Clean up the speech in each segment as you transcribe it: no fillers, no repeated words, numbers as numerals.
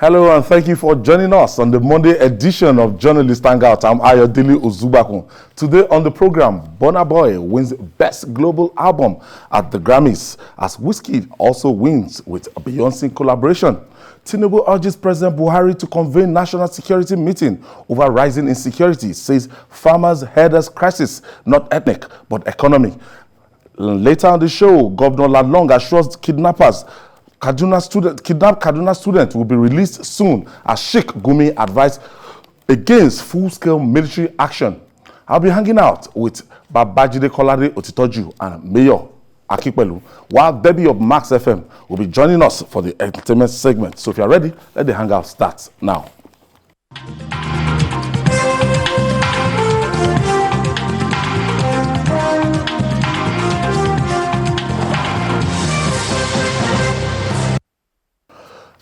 Hello and thank you for joining us on the Monday edition of Journalist Hangout. I'm Ayodele Uzubakun. Today on the program, Burna Boy wins Best Global Album at the Grammys as Wizkid also wins with a Beyonce collaboration. Tinubu urges President Buhari to convene national security meeting over rising insecurity, says farmers' herders crisis, not ethnic but economic. Later on the show, Governor Lalong assures kidnappers kidnapped Kaduna student will be released soon as Sheikh Gumi advised against full-scale military action. I'll be hanging out with Babajide Kolade Otitoju and Mayor Akipelu, while Debbie of Max FM will be joining us for the entertainment segment. So if you're ready, let the hangout start now.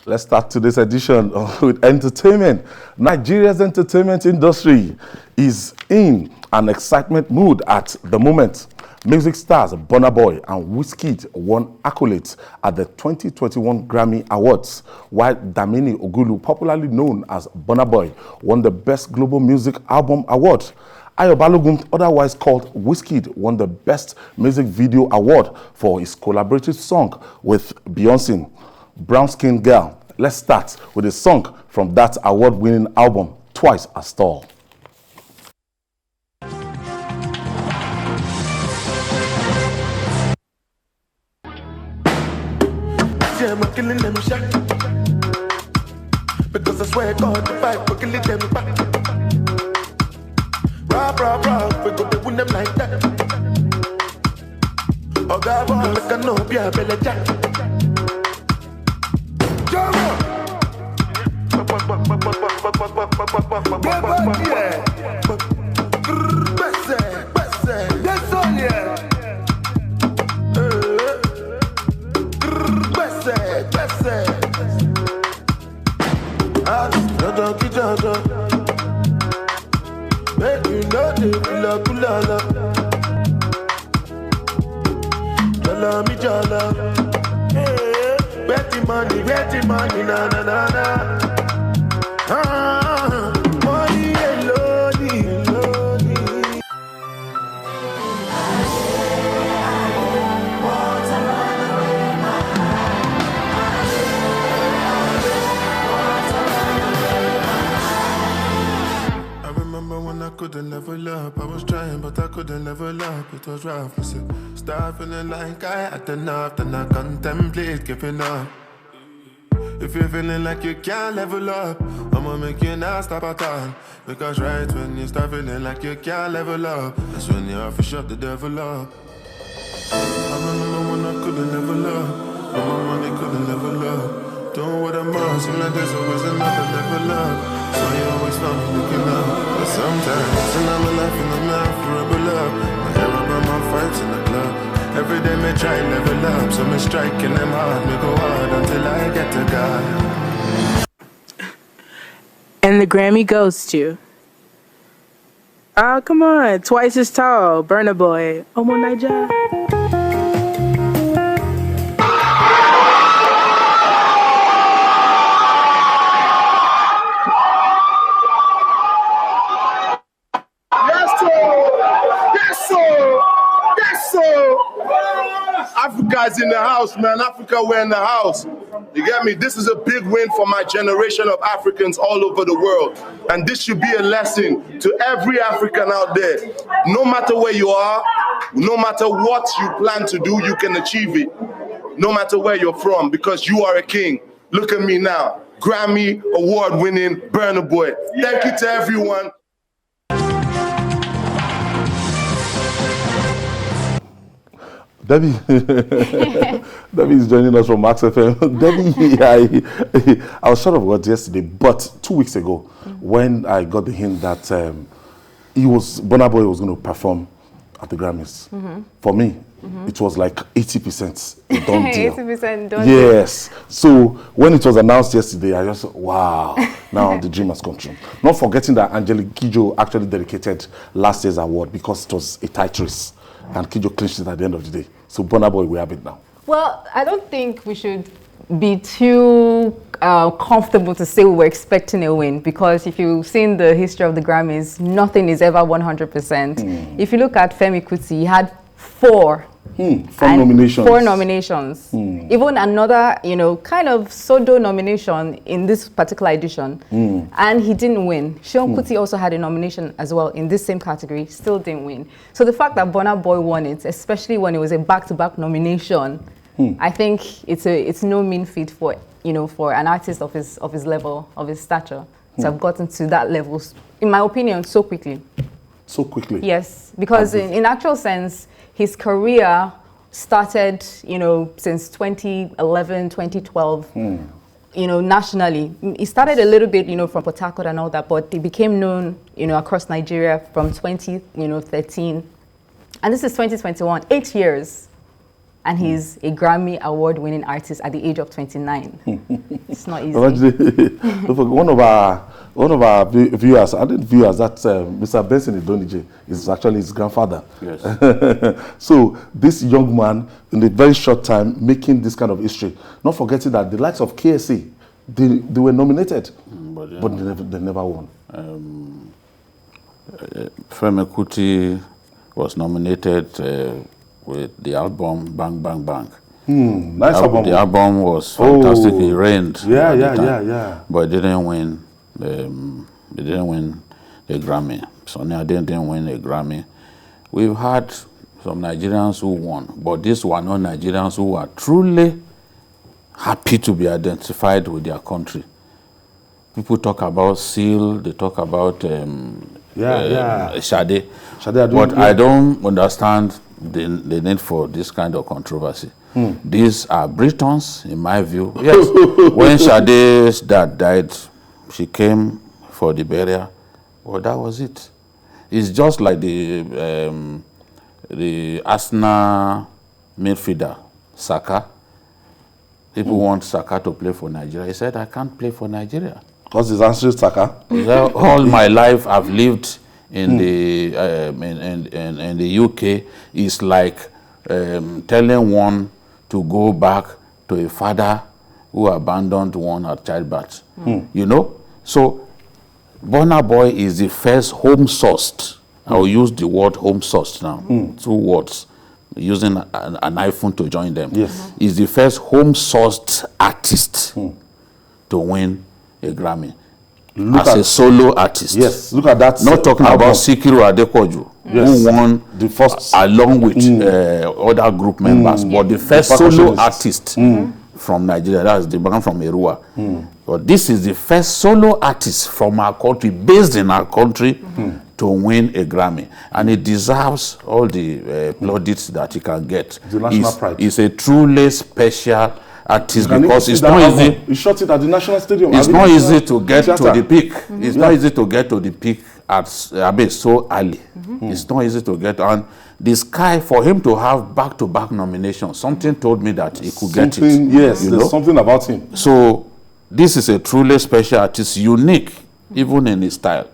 Let's start today's edition with entertainment. Nigeria's entertainment industry is in an excitement mood at the moment. Music stars Burna Boy and Wizkid won accolades at the 2021 Grammy Awards, while Damini Ogulu, popularly known as Burna Boy, won the Best Global Music Album Award. Ayo Balogun, otherwise called Wizkid, won the Best Music Video Award for his collaborative song with Beyonce, Brown Skin Girl. Let's start with a song from that award-winning album, Twice as Tall. I'm killing them shot. Because I swear God, the fight, we're killing them back. Rah, we go to win them like that. Oh God, like I know, be a belly jack. Betty money, na na na na. Money lonely. I remember when I couldn't level up. I was trying, but I couldn't level up. It was rough. I said, start feeling like I had enough, then I contemplate giving up. If you're feeling like you can't level up, I'ma make you not stop at all. Because right when you start feeling like you can't level up, that's when you have to shut the devil up. I remember when I couldn't level up, but my money couldn't level up. Doing what I'm on, seem like there's always another level up. So you always found me looking up. But sometimes, and I'm alive and I'm not forever up. I hear about my fights in the club. Every day me try level up, so me striking them hard, me go hard until I get to God. And the Grammy goes to, oh come on, Twice as Tall, Burna Boy, Omo Naija. Africa's in the house, man. Africa, we're in the house. You get me? This is a big win for my generation of Africans all over the world. And this should be a lesson to every African out there. No matter where you are, no matter what you plan to do, you can achieve it. No matter where you're from, because you are a king. Look at me now. Grammy Award winning Burna Boy. Thank you to everyone. Debbie, Debbie is joining us from Max FM. Debbie, I was short of words yesterday, but 2 weeks ago, when I got the hint that Burna Boy was going to perform at the Grammys, for me, it was like 80% done deal. 80% done. Yes. So when it was announced yesterday, I just wow, now the dream has come true. Not forgetting that Angelique Kidjo actually dedicated last year's award because it was a tight race, and Kidjo clinched it at the end of the day. So Burna Boy, we have it now. Well, I don't think we should be too comfortable to say we were expecting a win, because if you've seen the history of the Grammys, nothing is ever 100%. If you look at Femi Kuti, he had 4 nominations. 4 nominations. Even another, kind of pseudo nomination in this particular edition, and he didn't win. Seun Kuti also had a nomination as well in this same category, still didn't win. So the fact that Burna Boy won it, especially when it was a back-to-back nomination, I think it's no mean feat for for an artist of his level, of his stature, to have gotten to that level, in my opinion, so quickly. So quickly? Yes, because in actual sense, his career started, since 2011, 2012, nationally. He started a little bit, from Port Harcourt and all that, but he became known, across Nigeria from 2013. And this is 2021, 8 years. And he's a Grammy Award winning artist at the age of 29. It's not easy. One of our viewers, that Mr. Benson Idonije is actually his grandfather. Yes. So this young man, in a very short time, making this kind of history. Not forgetting that the likes of KSA, they were nominated, but they never won. Femi Kuti was nominated with the album Bang Bang Bang. Nice album. The album was fantastic. It reigned. Yeah. But it didn't win. It didn't win a Grammy. Sonny Ade didn't win a Grammy. We've had some Nigerians who won, but these were not Nigerians who were truly happy to be identified with their country. People talk about Seal, they talk about Sade. But I don't understand the need for this kind of controversy. These are Britons, in my view. Yes, when Sade's dad died, she came for the burial. Well, that was it. It's just like the Arsenal midfielder, Saka. People want Saka to play for Nigeria. He said, I can't play for Nigeria. Because his answer is Saka? All my life I've lived in the UK. Is like telling one to go back to a father who abandoned one at childbirth. So Burna Boy is the first home-sourced. I will use the word home-sourced now. 2 words, using an iPhone to join them. Yes. Is the first home-sourced artist to win a Grammy. As a solo artist. Yes, look at that. Not talking about Sikiru Adekoju, who won the first along with other group members, but the first solo artist from Nigeria, that's the man from Erua. But this is the first solo artist from our country, based in our country, to win a Grammy. And it deserves all the plaudits that he can get. The national pride. It's a truly special artist, because it's not easy. He shot it at the National Stadium. It's not easy to get to the peak. It's not easy to get to the peak at so early. It's not easy to get on. The sky, for him to have back-to-back nominations, something told me that he could get it. Yes, there's something about him. So this is a truly special artist, unique, even in his style.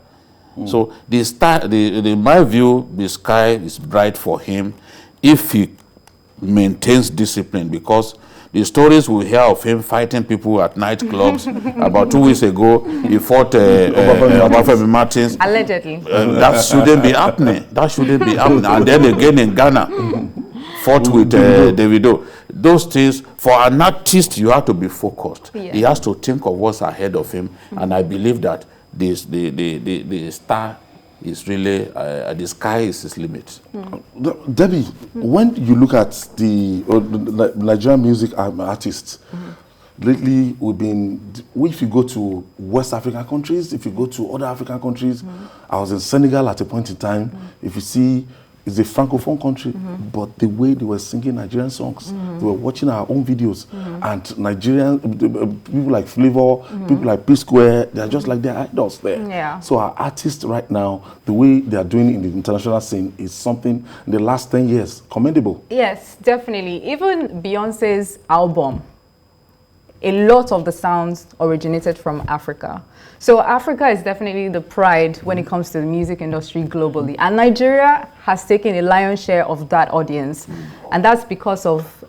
So the style, in my view, the sky is bright for him if he maintains discipline, because the stories we hear of him fighting people at nightclubs. About 2 weeks ago, he fought Obafemi Martins. Allegedly. That shouldn't be happening. That shouldn't be happening. And then again in Ghana, fought with Davido. Those things, for an artist, you have to be focused. Yeah. He has to think of what's ahead of him. And I believe that the star is really, the sky is his limit. Debbie, when you look at the Nigerian music artists, lately if you go to West African countries, if you go to other African countries, I was in Senegal at a point in time, if you see, it's a francophone country, but the way they were singing Nigerian songs, they were watching our own videos, and Nigerian people like Flavor, people like P-Square, they're just like their idols there. Yeah. So our artists right now, the way they are doing in the international scene is something in the last 10 years commendable. Yes, definitely. Even Beyonce's album, a lot of the sounds originated from Africa. So Africa is definitely the pride when it comes to the music industry globally. And Nigeria has taken a lion's share of that audience. And that's because of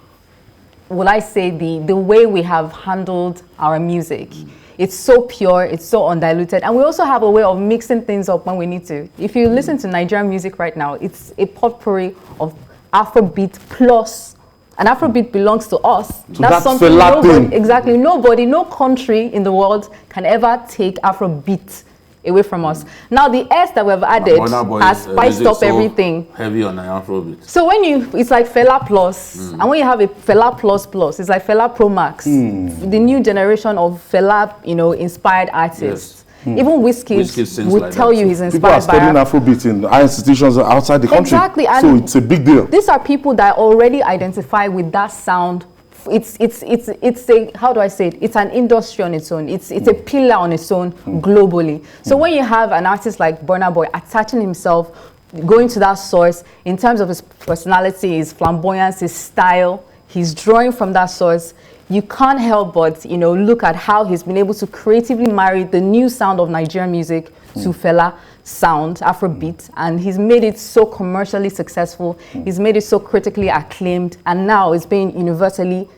will I say, the way we have handled our music. It's so pure, it's so undiluted, and we also have a way of mixing things up when we need to. If you listen to Nigerian music right now, it's a potpourri of Afrobeat plus, and Afrobeat belongs to us. That's something nobody, no country in the world can ever take Afrobeat away from us. Now the S that we've added has spiced up everything. Heavy on an Afrobeat. So when it's like Fela Plus, and when you have a Fela Plus Plus, it's like Fela Pro Max, the new generation of Fela, inspired artists. Even Wizkid would tell you he's inspired by. People are studying Afrobeat in high institutions outside the country. Exactly, and so it's a big deal. These are people that already identify with that sound. It's a, how do I say it? It's an industry on its own. It's a pillar on its own globally. So when you have an artist like Burna Boy attaching himself, going to that source in terms of his personality, his flamboyance, his style, he's drawing from that source. You can't help but look at how he's been able to creatively marry the new sound of Nigerian music to Fela sound, Afrobeat, and he's made it so commercially successful. He's made it so critically acclaimed, and now it's being universally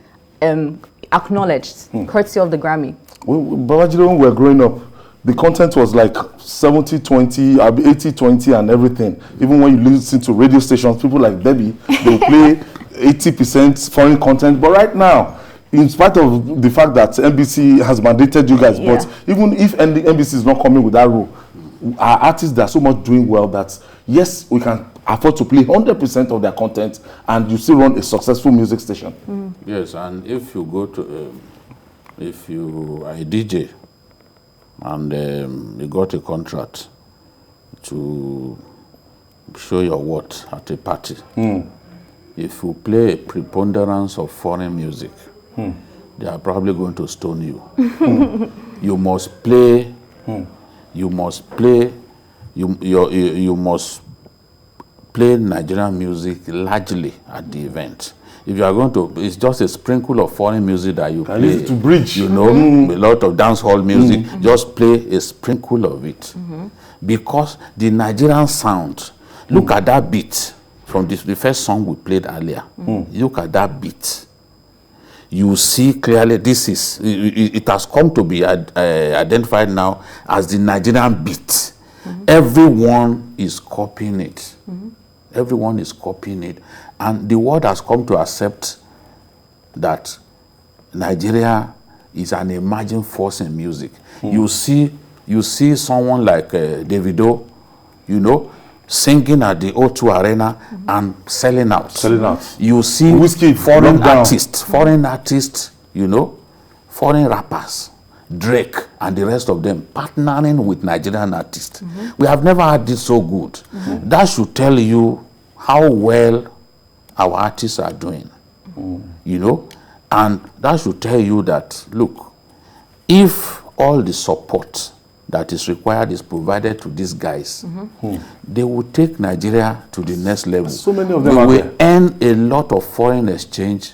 acknowledged, courtesy of the Grammy. But when we were growing up, the content was like 70-20, 80-20 and everything. Even when you listen to radio stations, people like Debbie, they'll play 80% foreign content. But right now, in spite of the fact that NBC has mandated you guys, but even if NBC is not coming with that rule, our artists that are so much doing well that yes, we can afford to play 100% of their content and you still run a successful music station. Yes, and if you go to, if you are a DJ and you got a contract to show your worth at a party, if you play a preponderance of foreign music, they are probably going to stone you. You must play. You must play. You must play Nigerian music largely at the event. If you are going to, it's just a sprinkle of foreign music that you play. To bridge, a lot of dance hall music. Just play a sprinkle of it, because the Nigerian sound. Look at that beat from the first song we played earlier. Look at that beat. You see clearly it has come to be identified now as the Nigerian beat. Everyone is copying it. Everyone is copying it. And the world has come to accept that Nigeria is an emerging force in music. You see someone like Davido, singing at the O2 Arena and selling out. You see Whiskey, foreign artists, foreign rappers, Drake and the rest of them partnering with Nigerian artists. We have never had this so good. That should tell you how well our artists are doing. And that should tell you that, look, if all the support that is required is provided to these guys, they will take Nigeria to the next level. So many of them we will earn a lot of foreign exchange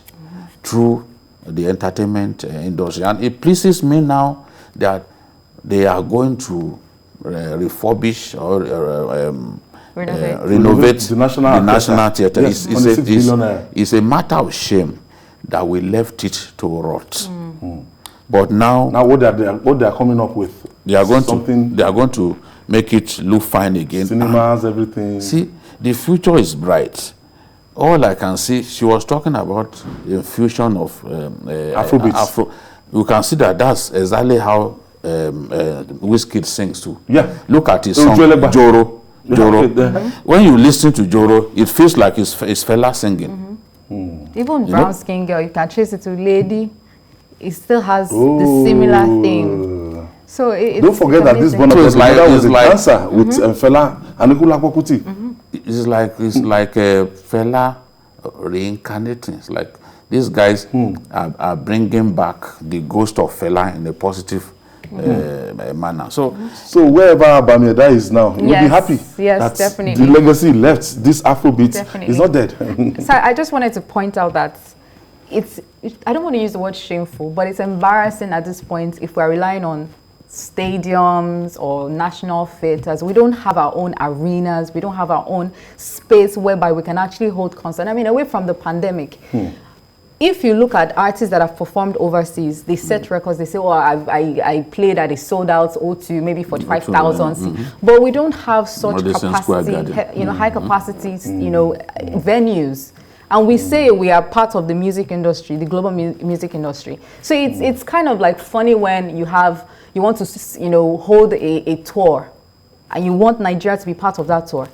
through the entertainment industry. And it pleases me now that they are going to refurbish or renovate the National Theatre. Yes, it's a matter of shame that we left it to rot. But now what they are coming up with, they are going to make it look fine again. Cinemas, everything. See, the future is bright. All I can see, she was talking about the fusion of Afro. You can see that that's exactly how Wizkid sings too. Yeah. Look at his song, Joro. When you listen to Joro, it feels like it's Fela singing. Even Brown Skin Girl, you can trace it to Lady. It still has the similar theme. So don't forget that this Burna was a dancer with Fela and Nikulapo Kuti. It's like Fela reincarnating. It's like these guys are bringing back the ghost of Fela in a positive manner. So wherever Bamieda is now, you'll be happy. Yes, that definitely. The legacy left, this Afrobeat is not dead. So I just wanted to point out that I don't want to use the word shameful, but it's embarrassing at this point if we're relying on stadiums or national theaters. We don't have our own arenas. We don't have our own space whereby we can actually hold concerts. I mean, away from the pandemic, if you look at artists that have performed overseas, they set records. They say, "Oh, I played at a sold out O2, maybe 45,000." But we don't have such capacity, high capacity, venues. And we say we are part of the music industry, the global music industry. So it's kind of like funny when you want to hold a tour, and you want Nigeria to be part of that tour.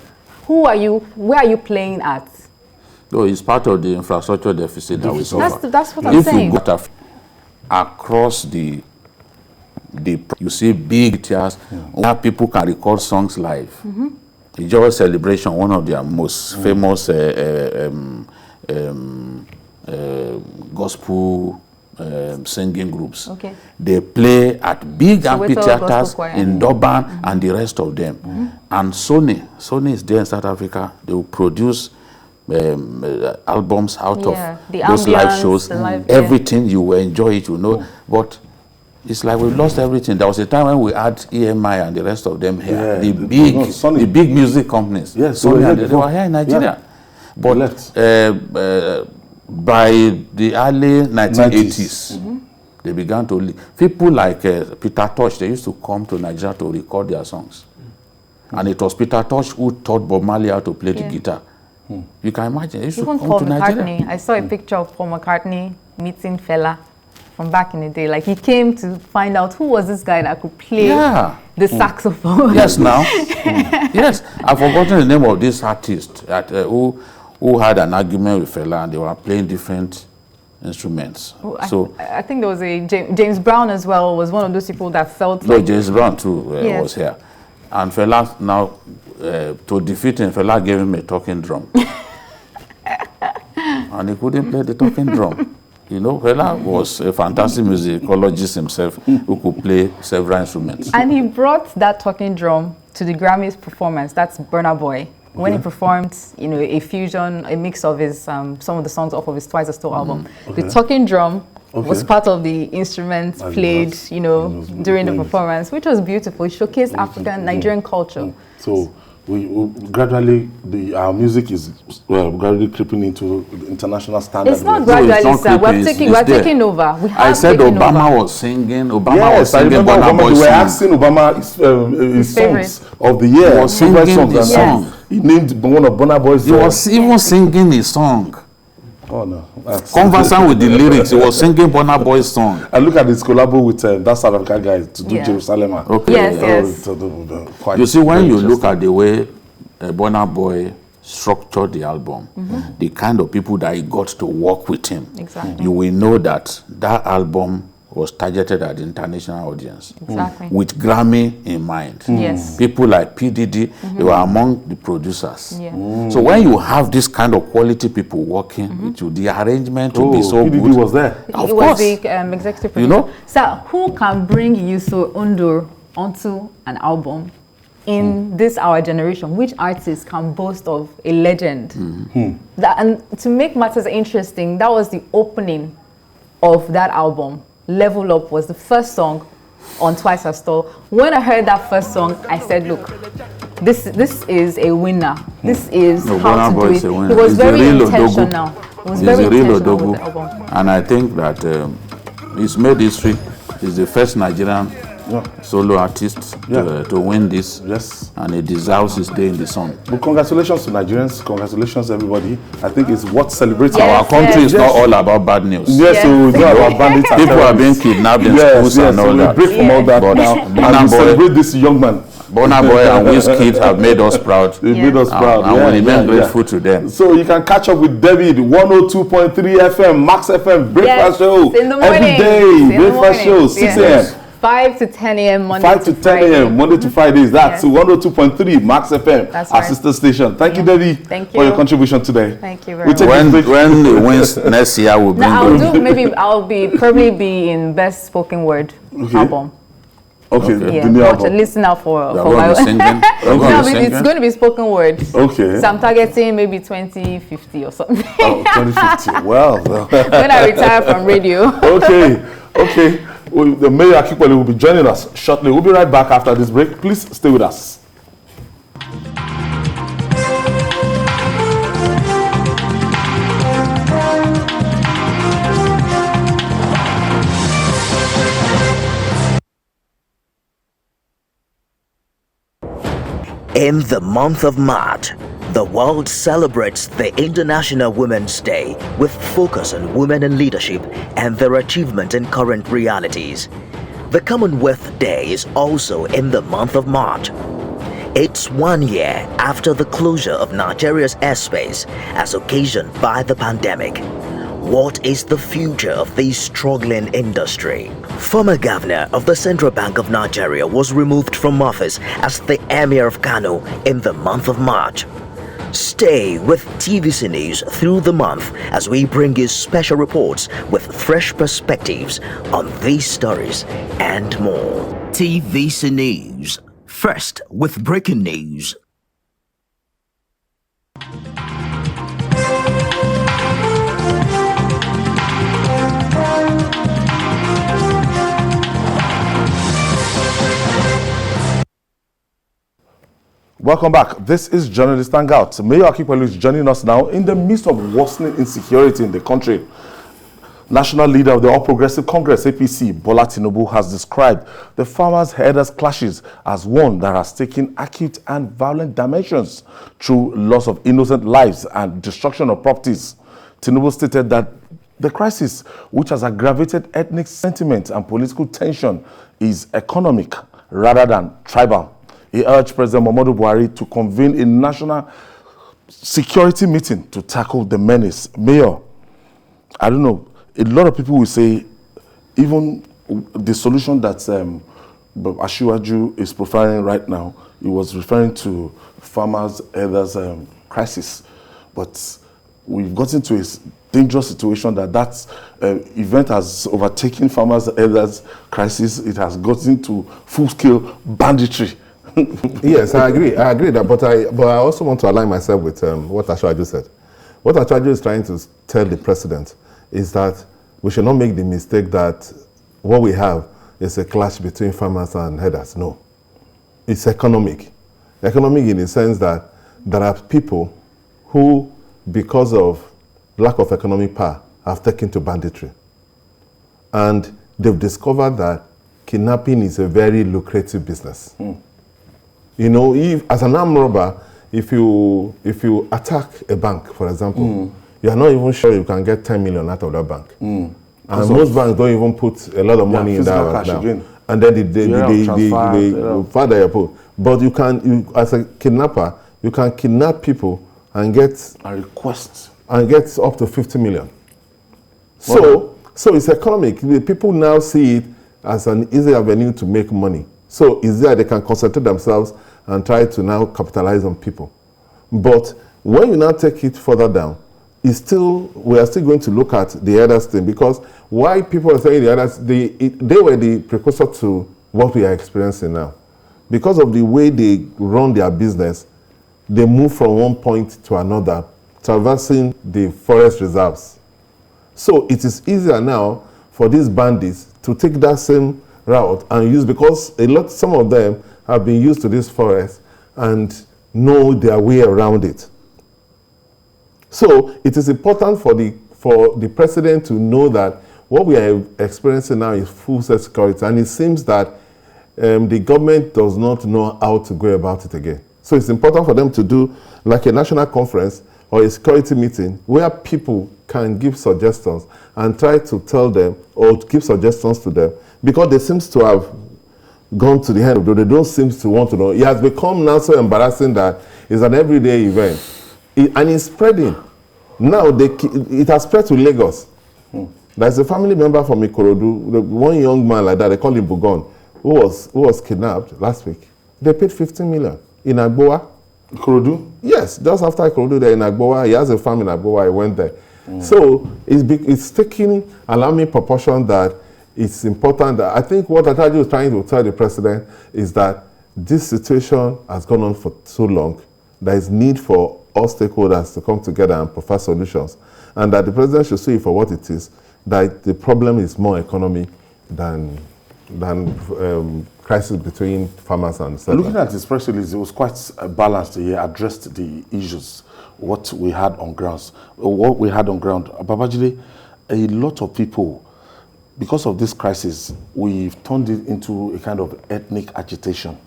Who are you? Where are you playing at? No, it's part of the infrastructure deficit that we suffer. That's what I'm saying. If we go across the you see big theaters where people can record songs live. The Joy Celebration, one of their most famous gospel singing groups. Okay. They play at big amphitheaters in Durban and the rest of them. And Sony is there in South Africa. They will produce albums out of those live shows. Everything, you will enjoy it, But it's like we've lost everything. There was a time when we had EMI and the rest of them here. The big music companies. Yes, they were here in Nigeria. But by the early 1980s, they began to leave. People like Peter Tosh, they used to come to Nigeria to record their songs. And it was Peter Tosh who taught Bob Marley how to play the guitar. You can imagine. Even Paul McCartney. I saw a picture of Paul McCartney meeting Fela from back in the day. Like, he came to find out who was this guy that could play the saxophone. Yes, now. Yes. I've forgotten the name of this artist who had an argument with Fela, and they were playing different instruments. I think there was a James Brown as well, was one of those people that felt James Brown too was here. And Fela now, to defeat him, Fela gave him a talking drum. And he couldn't play the talking drum. Fela was a fantastic musicologist himself who could play several instruments. And he brought that talking drum to the Grammys performance. That's Burna Boy. When he performed, a fusion, a mix of his some of the songs off of his Twice as Tall album. The talking drum was part of the instruments played, during the performance, which was beautiful. It showcased African, Nigerian culture. So we gradually, our music is gradually creeping into the international standard. It's not gradually, sir. We're taking over. I said Obama was singing. Obama was singing. We were asking Obama his songs of the year. He was singing his song. He named one of Burna Boy's. He was even singing his song. Oh no! Conversant with the lyrics, he was singing Burna Boy's song. And look at this collabo with that South African guy to do Jerusalem. Okay. Yes. You see, when you look at the way Burna Boy structured the album, the kind of people that he got to work with him, you will know that album was targeted at the international audience. With Grammy in mind. Yes. People like P. Diddy, they were among the producers. So when you have this kind of quality people working with you, the arrangement will be so P. Diddy good. was there. He was the executive producer. So who can bring Yuso Ondo onto an album in this our generation? Which artist can boast of a legend? And to make matters interesting, that was the opening of that album. Level Up was the first song on Twice as Tall. When I heard that first song, I said, look, this is a winner. This is how to do it. He was very intentional. He was very intentional with the album. And I think that he's made history. He's the first Nigerian solo artist to win this. Yes. And he deserves his day in the sun. But congratulations to Nigerians. Congratulations, everybody. I think it's what celebrates our country is not all about bad news. Yes, so it's not about bandits. People are being kidnapped in schools and all that. Break from all that now. And we celebrate this young man. Burna Boy and Wizkid have made us proud. They made us proud. And we remain grateful to them. So you can catch up with David, 102.3 FM, Max FM, Breakfast Show. In the morning. Every day. Breakfast Show, 6 a.m. 5 to 10 a.m. Monday 5 to 10 a.m. Monday to Fridays. That's 102.3 Max FM, our sister station. Thank you, Debbie, for your contribution today. Thank you very much. When it wins next year, we'll bring I'll probably be in Best Spoken Word album. Okay, the new album. Listen out for my singing. It's going to be spoken word. Okay. So I'm targeting maybe 2050 or something. Oh, 2050. Well. When I retire from radio. Okay. The Mayor Akipole will be joining us shortly. We'll be right back after this break. Please stay with us. In the month of March, the world celebrates the International Women's Day with focus on women in leadership and their achievement in current realities. The Commonwealth Day is also in the month of March. It's 1 year after the closure of Nigeria's airspace as occasioned by the pandemic. What is the future of this struggling industry? Former governor of the Central Bank of Nigeria was removed from office as the Emir of Kano in the month of March. Stay with TVC News through the month as we bring you special reports with fresh perspectives on these stories and more. TVC News, first with breaking news. Welcome back. This is Journalist Hangout. Mayor Akipelu is joining us now in the midst of worsening insecurity in the country. National leader of the All Progressive Congress, APC, Bola Tinubu, has described the farmers-herders clashes as one that has taken acute and violent dimensions through loss of innocent lives and destruction of properties. Tinubu stated that the crisis, which has aggravated ethnic sentiment and political tension, is economic rather than tribal. He urged President Muhammadu Buhari to convene a national security meeting to tackle the menace. Mayor, I don't know, a lot of people will say even the solution that Asiwaju is profiling right now, he was referring to farmers' herders crisis. But we've gotten to a dangerous situation that event has overtaken farmers' herders crisis. It has gotten to full-scale banditry. Yes, I agree that, but I also want to align myself with what Asiwaju said. What Asiwaju is trying to tell the president is that we should not make the mistake that what we have is a clash between farmers and herders. No, it's economic. Economic in the sense that there are people who, because of lack of economic power, have taken to banditry. And they've discovered that kidnapping is a very lucrative business. You know, if, as an armed robber, if you attack a bank, for example, you are not even sure you can get 10 million out of that bank. And most banks don't even put a lot of money in that. And then they further your put. But as a kidnapper, you can kidnap people and get up to 50 million. So it's economic. The people now see it as an easy avenue to make money. So it's there they can concentrate themselves and try to now capitalize on people. But when you now take it further down, we are still going to look at the others thing, because why people are saying the others, they were the precursor to what we are experiencing now. Because of the way they run their business, they move from one point to another, traversing the forest reserves. So it is easier now for these bandits to take that same route and use, because some of them have been used to this forest and know their way around it. So it is important for the president to know that what we are experiencing now is full security, and it seems that the government does not know how to go about it again. So it's important for them to do like a national conference or a security meeting where people can give suggestions and try to tell them or give suggestions to them, because they seem to have gone to the end of it. They don't seem to want to know. It has become now so embarrassing that it's an everyday event. And it's spreading. Now it has spread to Lagos. There's a family member from Ikorodu, one young man like that, they call him Bugon, who was kidnapped last week. They paid 15 million in Agboa. Ikorodu? Yes, just after Ikorodu, there in Agboa. He has a farm in Agboa. He went there. So it's taking alarming proportion that it's important. That I think what Ataju is trying to tell the president is that this situation has gone on for so long. There is need for all stakeholders to come together and provide solutions, and that the president should see it for what it is, that the problem is more economic than crisis between farmers and settlers. Looking at his press release, it was quite balanced. He addressed the issues, what we had on ground. Babajide, a lot of people, because of this crisis, we've turned it into a kind of ethnic agitation.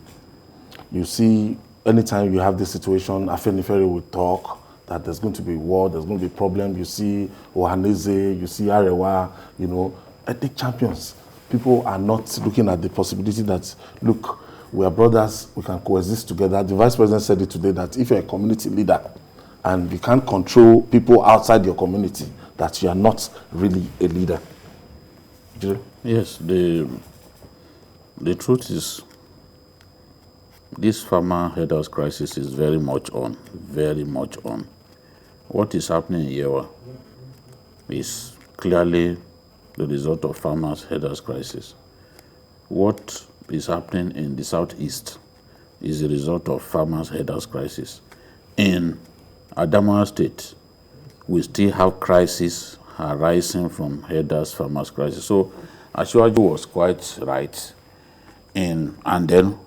You see anytime you have this situation, Afenifere will talk that there's going to be war, there's going to be problem. You see Ohaneze, you see Arewa, you know, ethnic champions. People are not looking at the possibility that, look, we are brothers, we can coexist together. The Vice President said it today that if you're a community leader and you can't control people outside your community, that you are not really a leader. Yes, the truth is, this farmer headers crisis is very much on. What is happening in Yewa is clearly the result of farmers headers crisis. What is happening in the southeast is the result of farmers headers crisis. In Adamawa State, we still have crisis arising from headers farmers crisis. So Asiwaju was quite right. And then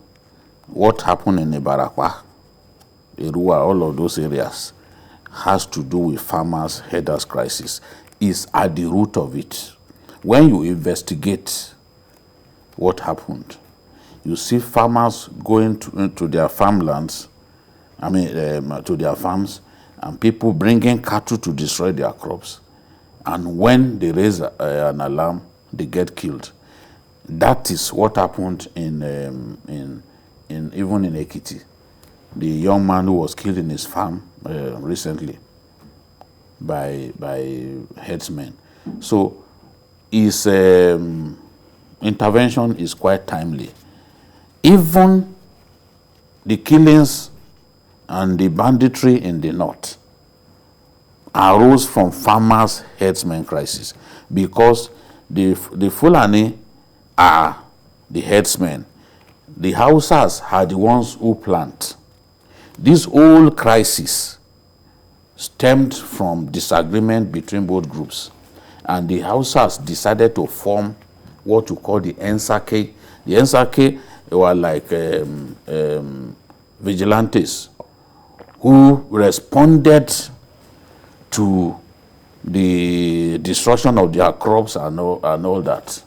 what happened in Ibarakwa, Irua, all of those areas has to do with farmers headers crisis, is at the root of it. When you investigate what happened, you see farmers going to their farmlands, to their farms, and people bringing cattle to destroy their crops. And when they raise an alarm, they get killed. That is what happened in even in Ekiti. The young man who was killed in his farm recently by herdsmen. So his intervention is quite timely. Even the killings and the banditry in the north arose from farmers' herdsmen crisis, because the Fulani are the herdsmen. The Hausas are the ones who plant. This whole crisis stemmed from disagreement between both groups, and the Hausas decided to form what you call the Ensake. The Ensake were like vigilantes who responded to the destruction of their crops and all that.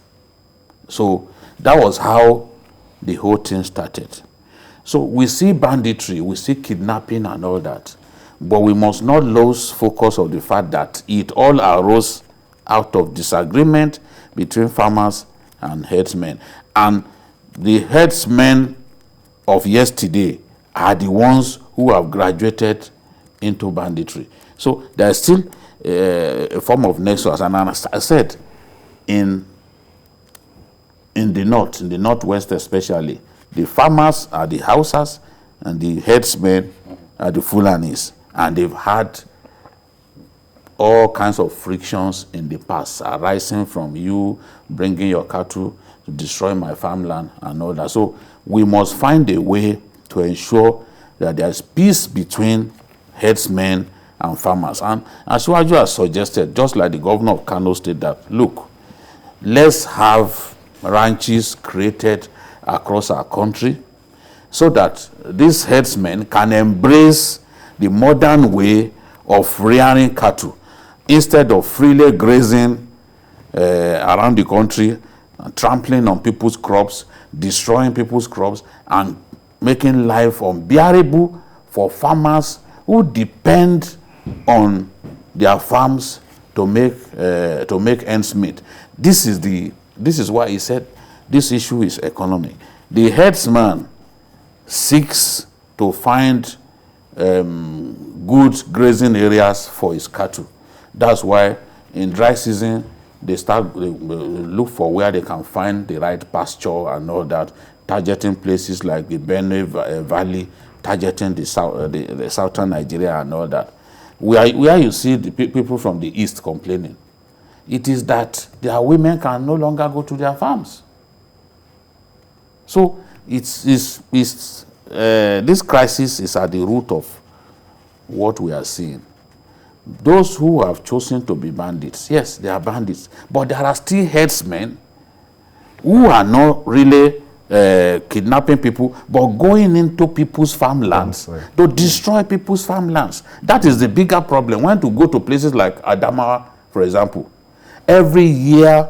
So that was how the whole thing started. So we see banditry, we see kidnapping and all that, but we must not lose focus of the fact that it all arose out of disagreement between farmers and herdsmen. And the herdsmen of yesterday are the ones who have graduated into banditry. So there's still a form of nexus. And as I said, in the north, in the northwest especially, the farmers are the Hausas and the herdsmen are the Fulanis. And they've had all kinds of frictions in the past, arising from you bringing your cattle to destroy my farmland and all that. So we must find a way to ensure that there's peace between herdsmen and farmers. And as Asiwaju has suggested, just like the governor of Kano State, that look, let's have ranches created across our country so that these herdsmen can embrace the modern way of rearing cattle instead of freely grazing around the country, trampling on people's crops, destroying people's crops, and making life unbearable for farmers who depend on their farms to make ends meet. This is why he said this issue is economic. The herdsman seeks to find good grazing areas for his cattle. That's why in dry season they look for where they can find the right pasture and all that, targeting places like the Benue Valley, targeting the southern Nigeria and all that. Where you see the people from the east complaining, it is that their women can no longer go to their farms. So this crisis is at the root of what we are seeing. Those who have chosen to be bandits, yes, they are bandits, but there are still herdsmen who are not really kidnapping people, but going into people's farmlands to destroy people's farmlands. That is the bigger problem. When to go to places like Adamawa, for example, every year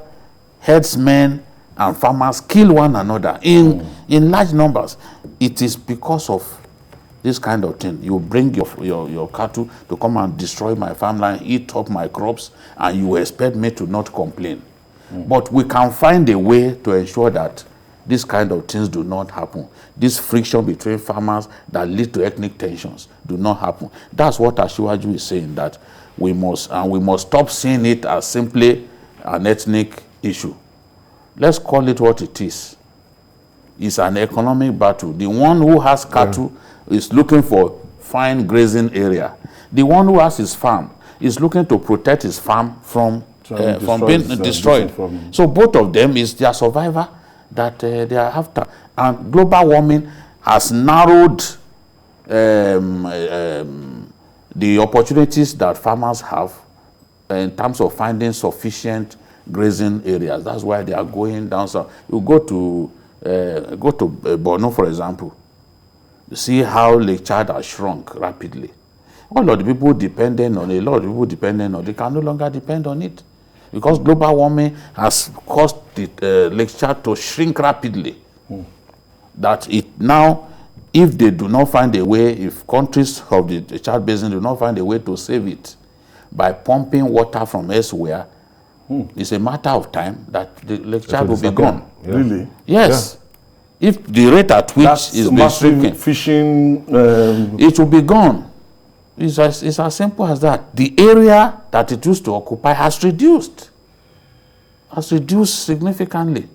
herdsmen and farmers kill one another in large numbers. It is because of This kind of thing. You bring your cattle to come and destroy my farmland, eat up my crops, and you expect me to not complain. But we can find a way to ensure that these kind of things do not happen. This friction between farmers that lead to ethnic tensions do not happen. That's what Asiwaju is saying, that we must stop seeing it as simply an ethnic issue. Let's call it what it is. It's an economic battle. The one who has cattle is looking for fine grazing area. The one who has his farm is looking to protect his farm from being destroyed. So both of them is their survivor that they are after. And global warming has narrowed the opportunities that farmers have in terms of finding sufficient grazing areas. That's why they are going down south. You go to Burna, for example. You see how Lake Chad has shrunk rapidly. All of the people depending on it, they can no longer depend on it. Because global warming has caused the Lake Chad to shrink rapidly. That it now, if they do not find a way, if countries of the Chad Basin do not find a way to save it by pumping water from elsewhere, it's a matter of time that the Lake Chad will be gone. Yeah. Really? Yes. Yeah. If the rate at which is being shrinking, fishing, it will be gone. It's as simple as that. The area that it used to occupy has reduced significantly.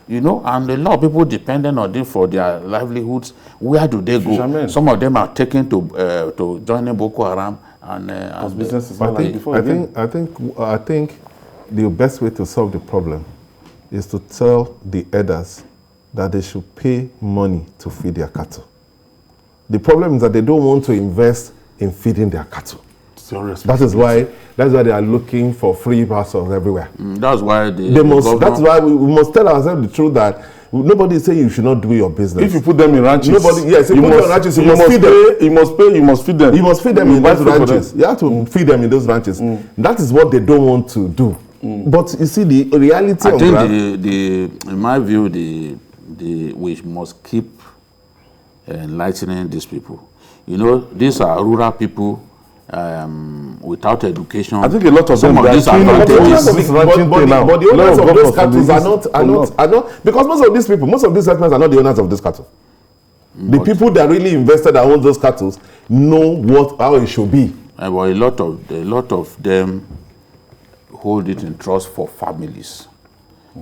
You know, and a lot of people depending on it for their livelihoods. Where do they go? Fishermen. Some of them are taken to joining Boko Haram and business is not like before. I think the best way to solve the problem is to tell the herders that they should pay money to feed their cattle. The problem is that they don't want to invest in feeding their cattle. That is why they are looking for free pastures everywhere. That's why that's why we must tell ourselves the truth that nobody is saying you should not do your business. If you put them in ranches, you must feed them. You must feed them. You must feed them in those ranches. You have to feed them in those ranches. That is what they don't want to do. But you see, the reality of that. In my view, we must keep enlightening these people. You know, these are rural people without education. I think a lot of some them of these advantages. But the owners of those cattle are not because most of these settlers are not the owners of these cattle. The people that really invested and own those cattle know how it should be. But a lot of them hold it in trust for families.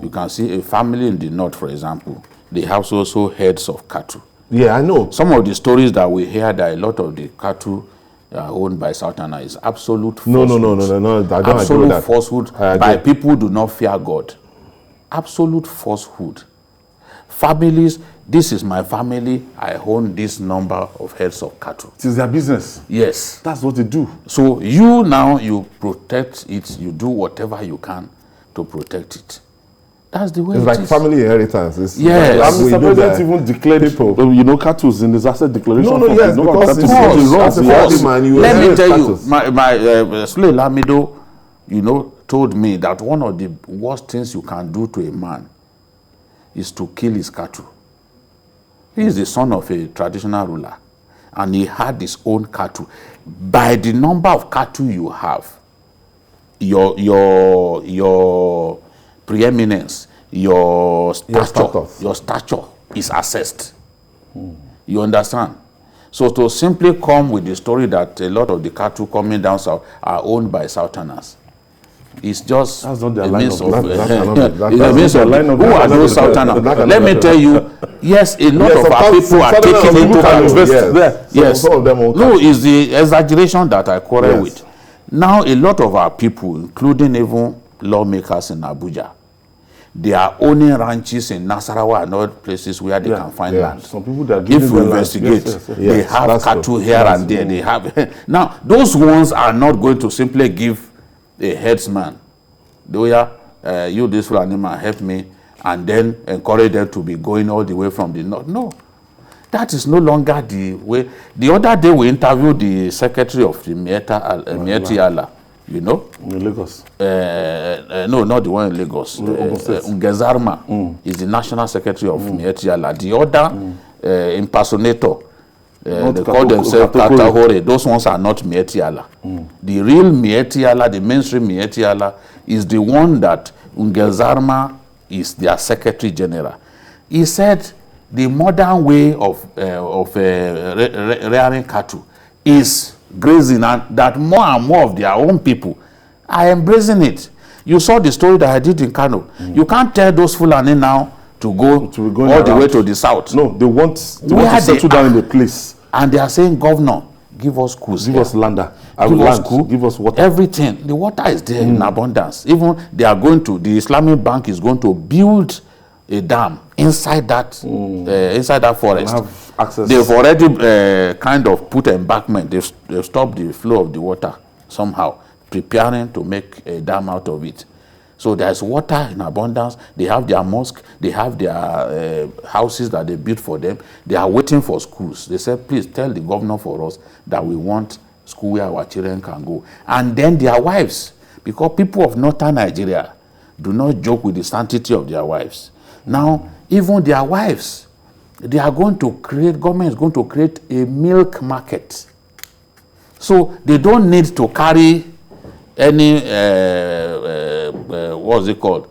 You can see a family in the north, for example, they have also herds of cattle. Yeah, I know. Some of the stories that we hear that a lot of the cattle are owned by Southerners is absolute falsehood. No. I don't absolute agree with falsehood by people who do not fear God. Absolute falsehood. Families, this is my family, I own this number of heads of cattle. It is their business. Yes. That's what they do. So you protect it, you do whatever you can to protect it. That's the way it's like family inheritance. Yes. Mr. President even declared people, cattle in his asset declaration. Yes, because let me tell you, my Sule Lamido, told me that one of the worst things you can do to a man is to kill his cattle. He is the son of a traditional ruler, and he had his own cattle. By the number of cattle you have, your preeminence, your stature is assessed. You understand? So to simply come with the story that a lot of the cattle coming down south are owned by Southerners, it's just that's not their a line means of who are those Southerners? Let me tell you, yes, a lot of our people are taking into account. Yes. No, it's the exaggeration that I quarrel with. Now, a lot of our people, including even lawmakers in Abuja, they are owning ranches in Nasarawa and other places where they can find land. Some people that if we investigate, they have cattle here and there. They have now those ones are not going to simply give a headsman, you this animal help me, and then encourage them to be going all the way from the north. No. That is no longer the way. The other day we interviewed the secretary of the Mieti Allah, in Lagos. No, not the one in Lagos. Ngezarma is the national secretary of Mieti Allah. The other impersonator, they call themselves Katahore. Those ones are not Mietiala. The real Mietiala, the mainstream Mietiala, is the one that Ungezarma is their Secretary General. He said the modern way of rearing cattle is grazing, and that more and more of their own people are embracing it. You saw the story that I did in Kano. You can't tell those Fulani now to go all the way to the south. No, they want to settle down in a place. And they are saying, Governor, give us schools. Give us lander. Give us school. Give us water. Everything. The water is there in abundance. Even the Islamic Bank is going to build a dam inside that forest. Have access. They've already kind of put embankment. They've stopped the flow of the water somehow, preparing to make a dam out of it. So there's water in abundance. They have their mosque. They have their houses that they built for them. They are waiting for schools. They said, please tell the governor for us that we want school where our children can go. And then their wives, because people of northern Nigeria do not joke with the sanctity of their wives. Now, even their wives, they are going to create, government is going to create a milk market. So they don't need to carry any what's it called,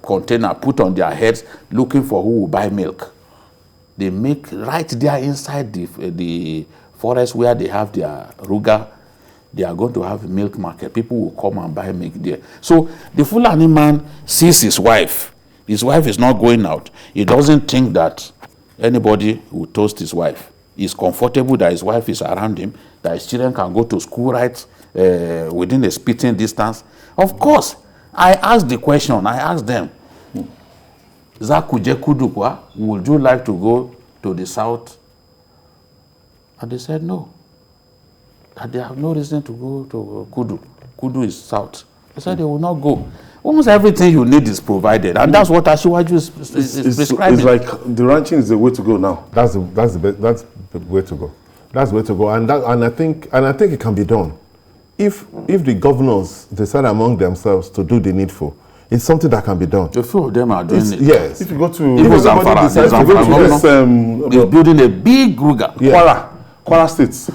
container put on their heads looking for who will buy milk. They make right there inside the forest where they have their ruga. They are going to have a milk market. People will come and buy milk there. So the Fulani man sees his wife. His wife is not going out. He doesn't think that anybody will toast his wife. He's comfortable that his wife is around him, that his children can go to school right within a spitting distance. Of course, I asked the question. I asked them, Zakuje Kudukwa, would you like to go to the south? And they said no. That they have no reason to go to Kudu. Kudu is south. They said they will not go. Almost everything you need is provided, and that's what Asiwaju is prescribing. It's like the ranching is the way to go now. That's the way to go. That's the way to go, and I think it can be done. If the governors decide among themselves to do the needful, it's something that can be done. A few of them are doing it. Yes. If you go to Zamfara, they're building a big ruga. Yeah. Kwara State.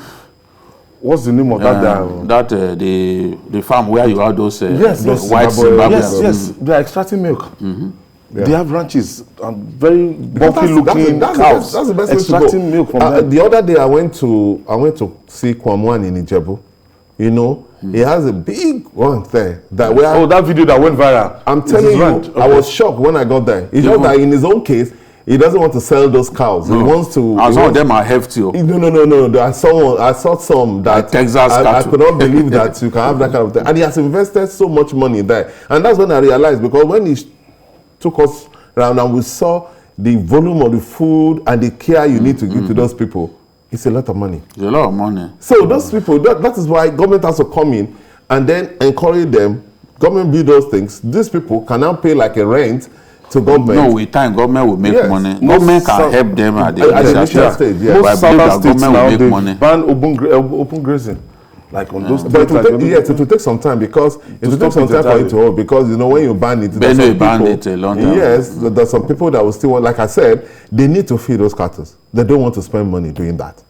What's the name of that? The farm where you have those white Zimbabweans. Yes, they are extracting milk. Yeah. They have ranches and very bulky looking cows. That's the best extracting way to go. milk from them. The other day I went to see Kwamwan in Ijebu. You know, he has a big one there. That video that went viral. I'm telling you, okay. I was shocked when I got there. It's just that in his own case, he doesn't want to sell those cows. No. He wants to. Some of them are hefty. No. I saw some that like Texas cattle. I could not believe that you can have that kind of thing. And he has invested so much money there. And that's when I realized, because when he took us around and we saw the volume of the food and the care you need to give to those people, it's a lot of money. It's a lot of money. So those people, that is why government has to come in and then encourage them. Government build those things. These people can now pay like a rent to government. No, with time, government will make money. Government can help them at the initial stage. Yes. Most southern states now, they ban open grazing. Like on those but it will take some time, because it will take some time for it to hold, because you know when you ban it, it a long time. Yes, there's some people that will still want, like I said, they need to feed those cattle. They don't want to spend money doing that.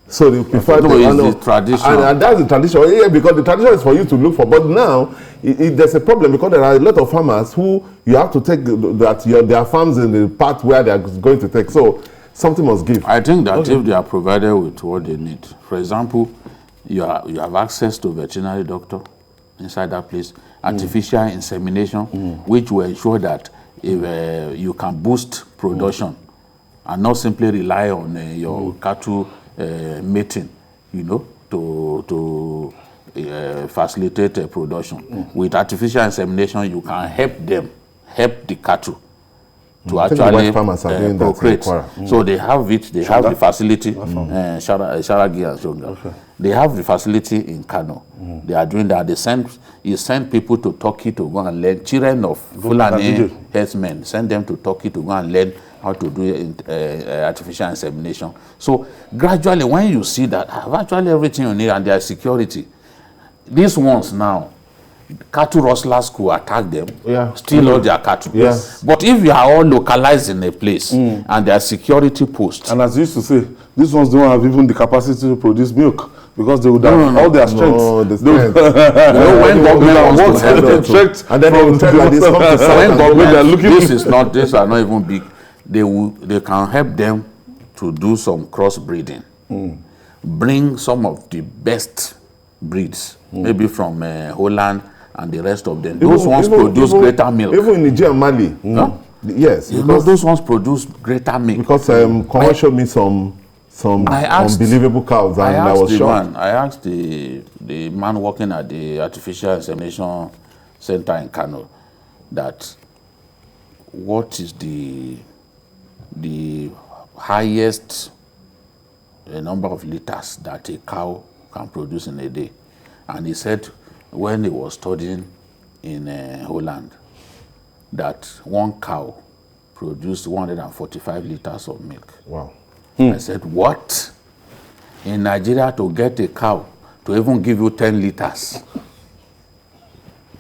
So they prefer the tradition. And that's the tradition. Yeah, because the tradition is for you to look for. But now there's a problem, because there are a lot of farmers who you have to take their farms in the path where they are going to take. So something must give. I think that if they are provided with what they need, for example, you have access to veterinary doctor inside that place, artificial insemination, which will ensure that if, you can boost production and not simply rely on your cattle mating, you know, to facilitate production. With artificial insemination, you can help the cattle to actually procreate. So they have it, they have the facility, Sharagi and Shonga. Okay. They have the facility in Kano. They are doing that. You send people to Turkey to go and learn. Children of Fulani herdsmen, send them to Turkey to go and learn how to do artificial insemination. So gradually, when you see that, have actually everything you need and their security, these ones now, cattle rustlers could attack them, Yeah. steal all their cattle. Yes. But if you are all localized in a place and there are security posts, And as you used to say, these ones don't have even the capacity to produce milk because they would have all their strength. No, the They would- strength. when government wants to help them strength And then they will tell like this, come to when South and government, they are looking- these are not even big. They can help them to do some crossbreeding. Bring some of the best breeds, maybe from Holland and the rest of them. Those ones produce greater milk. Even in Niger and Mali. Huh? Yes, You know, because, those ones produce greater milk. because Congo showed me some I asked- unbelievable cows, and I was shocked. I asked the man working at the artificial insemination center in Kano that what is the highest number of liters that a cow can produce in a day, and he said when he was studying in Holland that one cow produced 145 liters of milk. Wow. I said, what? In Nigeria, to get a cow to even give you 10 liters,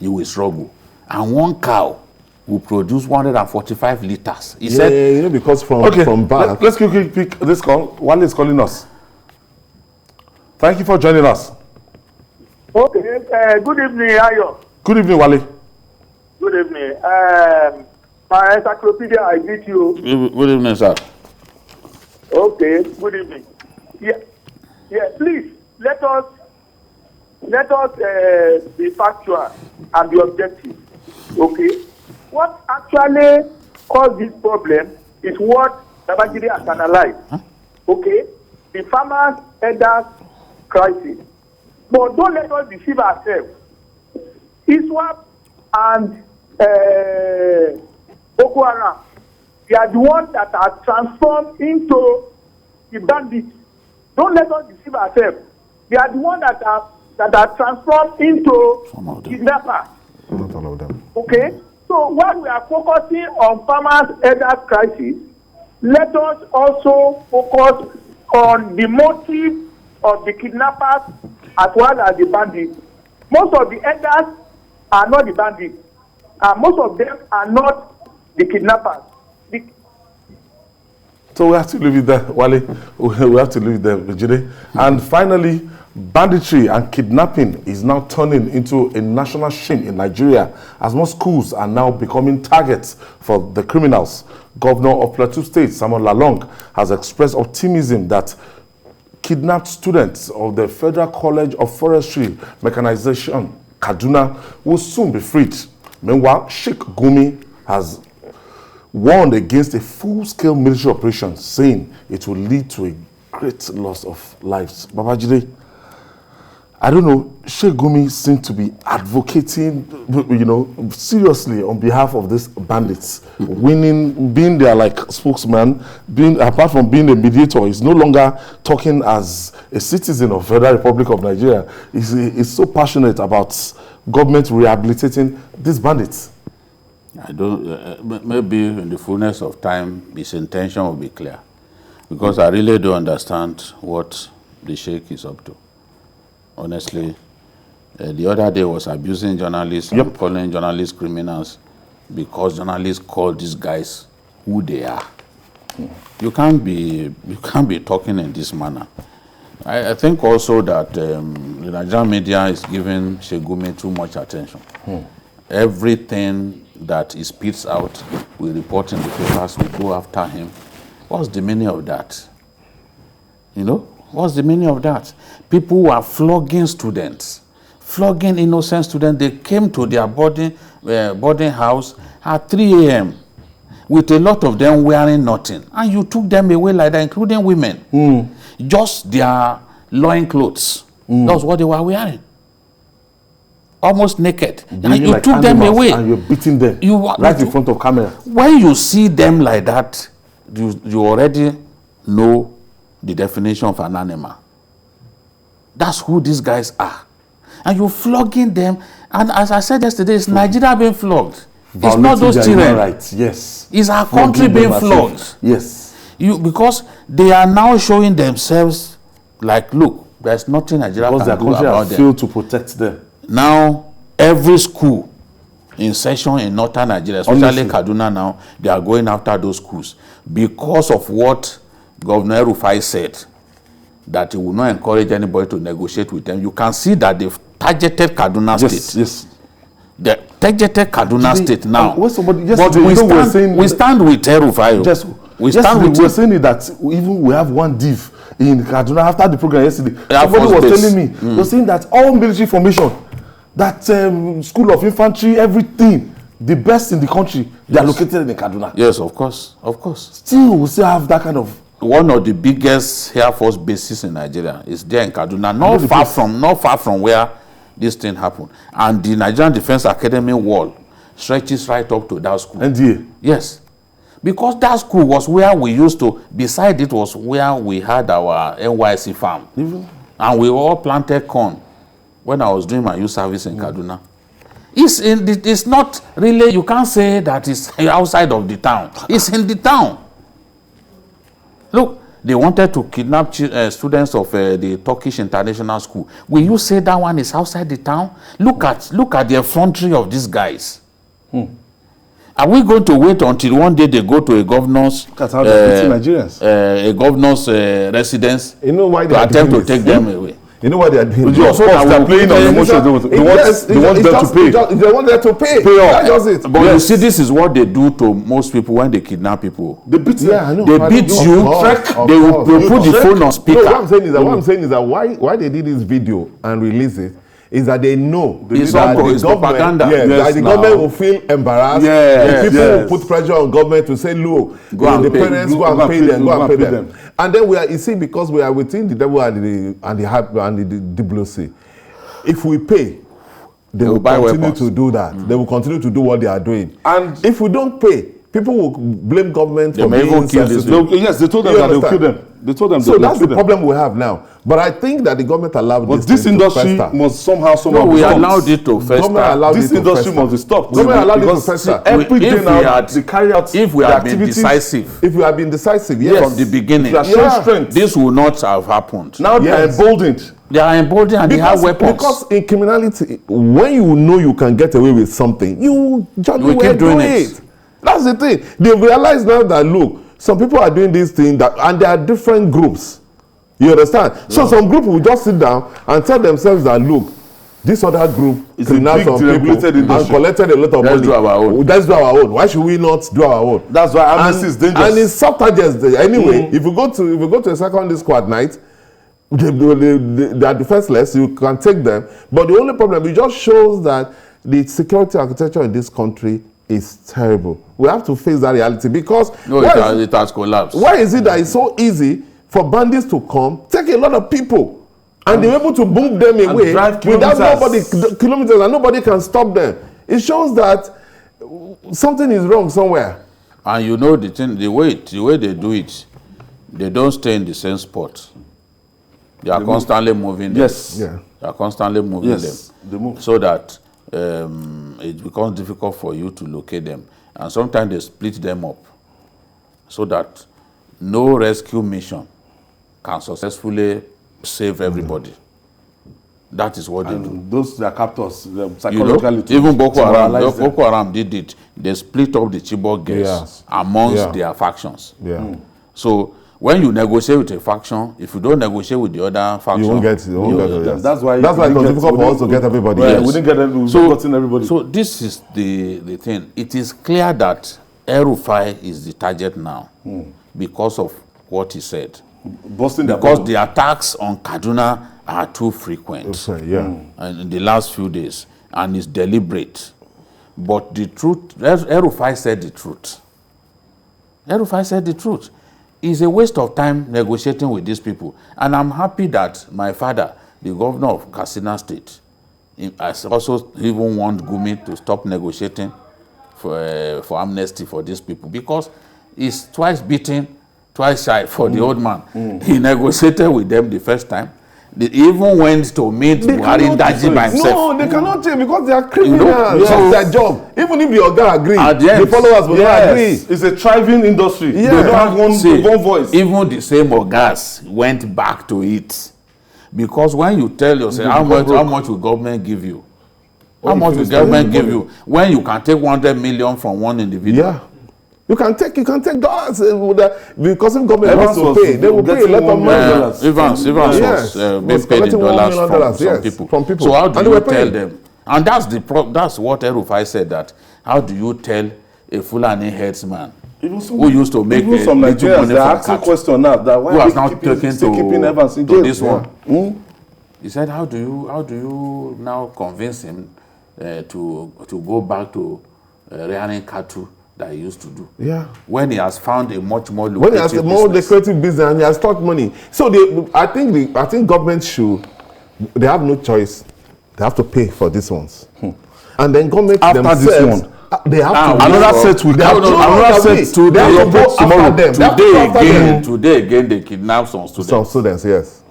you will struggle. And one cow will produce 145 liters. He said, You know, because from birth. Let's quickly pick this call. Wale is calling us. Thank you for joining us. Okay, good evening, Ayo. Good evening, Wale. Good evening. My encyclopedia, I greet you. good evening, sir. Okay, good evening. Yeah, please, let us be factual and be objective. Okay? What actually caused this problem is what Babajide has analyzed. Okay? The farmers' elders crisis. But don't let us deceive ourselves. ISWAP and Boko Haram, they are the ones that are transformed into the bandits. Don't let us deceive ourselves. They are the ones that are transformed into kidnappers. Not all of them. Okay? So while we are focusing on farmers' elders crisis, let us also focus on the motive of the kidnappers as well as the bandits. Most of the elders are not the bandits, and most of them are not the kidnappers. So we have to leave it there, Wale. We have to leave it there, Vijay. And finally, banditry and kidnapping is now turning into a national shame in Nigeria as more schools are now becoming targets for the criminals. Governor of Plateau State, Samuel Lalong, has expressed optimism that kidnapped students of the Federal College of Forestry Mechanization, Kaduna, will soon be freed. Meanwhile, Sheikh Gumi has warned against a full-scale military operation, saying it will lead to a great loss of lives. Babajide, I don't know, Sheikh Gumi seems to be advocating, seriously on behalf of these bandits, being their spokesman, apart from being a mediator, he's no longer talking as a citizen of Federal Republic of Nigeria. He's so passionate about government rehabilitating these bandits. I don't, maybe in the fullness of time, his intention will be clear. Because I really don't understand what the Sheikh is up to. Honestly, the other day was abusing journalists and calling journalists criminals because journalists call these guys who they are. You can't be talking in this manner. I think also that the Nigerian media is giving Sheikh Gumi too much attention. Everything that he spits out, we report in the papers, we go after him. What's the meaning of that? What's the meaning of that? People who are flogging students, flogging innocent students. They came to their boarding house at 3 a.m. with a lot of them wearing nothing. And you took them away like that, including women. Just their loincloths. That's what they were wearing. Almost naked. And you took them away. And you're beating them right in front of camera. When you see them like that, you already know the definition of an animal. That's who these guys are. And you're flogging them. And as I said yesterday, it's Nigeria being flogged. It's not those children. Right. Yes. It's our country being flogged. Yes. Because they are now showing themselves like, look, there's nothing Nigeria can do about them. Because their country has failed to protect them. Now, every school in session in northern Nigeria, especially Kaduna now, they are going after those schools because of what Governor Rufai said, that he will not encourage anybody to negotiate with them. You can see that they've targeted Kaduna State. Yes. They targeted Kaduna State now. But we stand with Rufai. We were saying that even we have one div in Kaduna after the program yesterday. Somebody was telling me, they were saying that all military formation, that school of infantry, everything, the best in the country, they are located in Kaduna. Yes, of course. Still, we still have that kind of. One of the biggest Air Force bases in Nigeria is there in Kaduna, not far from where this thing happened. And the Nigerian Defense Academy wall stretches right up to that school. NDA? Yes. Because that school was where we used to, beside it was where we had our NYC farm. And we all planted corn when I was doing my youth service in Kaduna. It's not really, you can't say that it's outside of the town. It's in the town. Look, they wanted to kidnap students of the Turkish International School. Will you say that one is outside the town? Look at the effrontery of these guys. Are we going to wait until one day they go to a governor's a governor's residence to attempt to take them away? You know what they are doing? Of course, they're playing on emotions. They want them to pay. They want them to pay. That's just it. But you see, this is what they do to most people when they kidnap people. They beat you. Yeah, I know. They beat you. They will put the phone on speaker. No, what I'm saying is that why they did this video and release it is that they know it's propaganda. That the government will feel embarrassed. People will put pressure on government to say, look, the parents go and pay them. And then you see, because we are within the devil and the WC. If we pay, they will continue to do that. They will continue to do what they are doing. And if we don't pay, people will blame government for being insensitive. Yes, they told them that they will kill them. They told them. So that's the problem we have now. But I think that the government allowed this. But this industry must somehow we allowed it to fester. This industry must be stopped. Government allowed it to fester. Every day now, they carry out. If we had been decisive, yes, from the beginning, this would not have happened. Now they are emboldened. They are emboldened and they have weapons. Because in criminality, when you know you can get away with something, you jolly well keep doing it. That's the thing. They realize now that, look, some people are doing this thing and there are different groups. You understand? Yeah. So some group will just sit down and tell themselves that, look, this other group kidnapped some people and collected a lot of money. Let's do our own. Let's do our own. Why should we not do our own? That's why amnesty is dangerous. And it's subtargets. Anyway, if you go to a secondary school at night, they are defenseless. You can take them. But the only problem, it just shows that the security architecture in this country is terrible. We have to face that reality because it has collapsed. Why is it that it's so easy for bandits to come, take a lot of people, and they're able to move them away without kilometers, and nobody can stop them? It shows that something is wrong somewhere. And you know the way they do it, they don't stay in the same spot. They are constantly moving them. Yes. Yeah. They are constantly moving them. They move. So that it becomes difficult for you to locate them. And sometimes they split them up so that no rescue mission can successfully save everybody. That is what they do. Those their captors, psychologically. Even Boko Haram did it. They split up the Chibok girls amongst their factions. So when you negotiate with a faction, if you don't negotiate with the other faction, you won't get it. That's why it was difficult for us to get everybody. Yes. We didn't get everybody. So this is the thing. It is clear that El-Rufai is the target now because of what he said. Because the attacks on Kaduna are too frequent in the last few days, and it's deliberate. But the truth, El-Rufai said the truth. El-Rufai said the truth. It's a waste of time negotiating with these people. And I'm happy that my father, the governor of Kaduna State, has also even warned Gumi to stop negotiating for amnesty for these people, because he's twice beaten, twice shy for the old man. He negotiated with them the first time. They even went to meet Buhari Daji by himself. No, they cannot change because they are criminals. That's their job. Even if the Oga agree, the followers will not agree. It's a thriving industry. They don't have one voice. Even the same Ogas went back to it. Because when you tell yourself, how much will government give you? How much will government give you when you can take 100 million from one individual? Yeah. You can take dollars because if government wants to pay, they will pay a lot of money. Evans was paid in dollars from people. So how do you tell them? And that's what El-Rufai said, that how do you tell a Fulani headsman who used to make even some Nigerians, they're asking question now that why who has now keeping Evans in jail? This one. He said, how do you now convince him to go back to rearing cattle that he used to do? Yeah. When he has found a much more lucrative when he has a more lucrative business and he has stocked money. So I think government they have no choice. They have to pay for these ones. And then government after themselves, this one. They have to another set will come. Another set today again they kidnap some students. Some students, yes.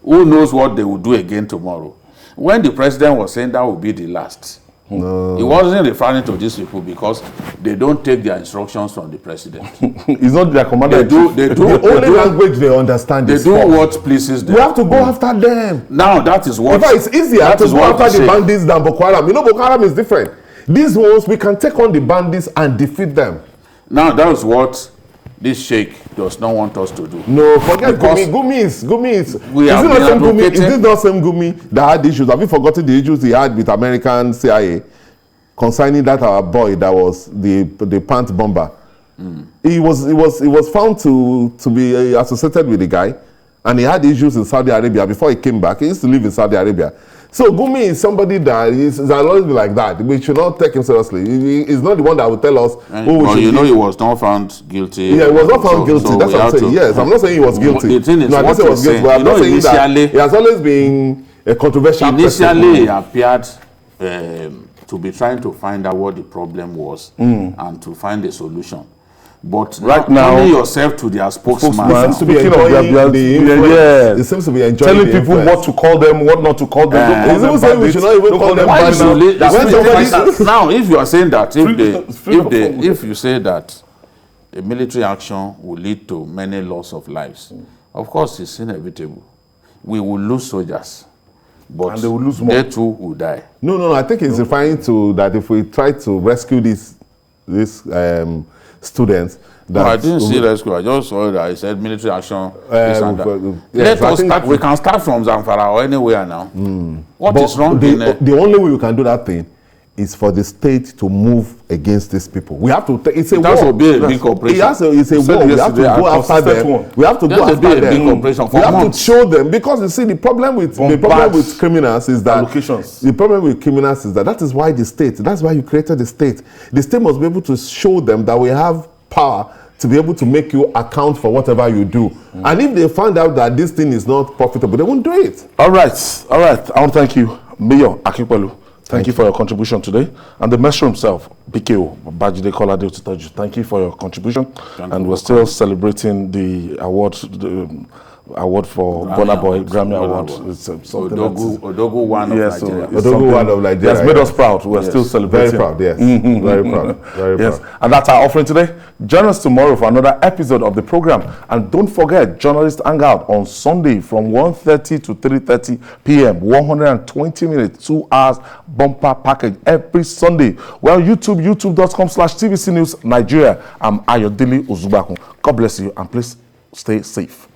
Who knows what they will do again tomorrow? When the president was saying that will be the last, no. He wasn't referring to these people because they don't take their instructions from the president. It's not their commander. They do. The only language they understand is form. What pleases them. We have to go after them. Now that is what. In fact, it's easier to go after the bandits than Boko Haram. You know, Boko Haram is different. These ones, we can take on the bandits and defeat them. Now that is what this sheikh does not want us to do. No, forget Gumi. Gumi is. Is it not same Gumi that had issues? Have you forgotten the issues he had with American CIA concerning that our boy that was the pant bomber? He was found to be associated with the guy, and he had issues in Saudi Arabia before he came back. He used to live in Saudi Arabia. So Gumi is somebody that is always like that. We should not take him seriously. He's not the one that will tell us. He was not found guilty. Yeah, he was not found guilty. That's what I'm saying. Yes, I'm not saying he was guilty. The thing is, no, I didn't say he was guilty. But I'm not saying that he has always been a controversial person. Initially, he appeared to be trying to find out what the problem was and to find a solution. But right now, turning yourself to their spokesman. Speaking of the it seems to be enjoying telling people what to call them, what not to call them. He's even saying we should not even call them now, if you are saying that, if you say that a military action will lead to many loss of lives, of course it's inevitable. We will lose soldiers, but they will lose more. They too will die. No, I think he's referring to that if we try to rescue these students. No, I didn't see rescue. I just saw that I said military action. We can start from Zamfara or anywhere now. What is wrong? The only way we can do that thing is for the state to move against these people. We have to. It's a war. It has to be a big operation. It's a war. We have to go after them. We have to go after them. We have to show them, because you see the problem with criminals is that that is why the state. That's why you created the state. The state must be able to show them that we have power to be able to make you account for whatever you do. And if they find out that this thing is not profitable, they won't do it. All right. I want to thank you, Mayor Akikwalu. Thank you for your contribution today. And the maestro himself, BKO, Bajide Kolade Otitoju, thank you for your contribution. And we're still celebrating the award, award for Burna Boy, Grammy Award. It's Odogu one of Nigeria. Odogu one of Nigeria. Yes, made us proud. We're still celebrating. Very proud, yes. Very proud. Very proud. And that's our offering today. Join us tomorrow for another episode of the program. And don't forget, Journalist Hangout on Sunday from 1:30 to 3:30 p.m. 120 minutes, 2 hours bumper package every Sunday. We're on YouTube, youtube.com/TVC News Nigeria. I'm Ayodele Ozubakun. God bless you and please stay safe.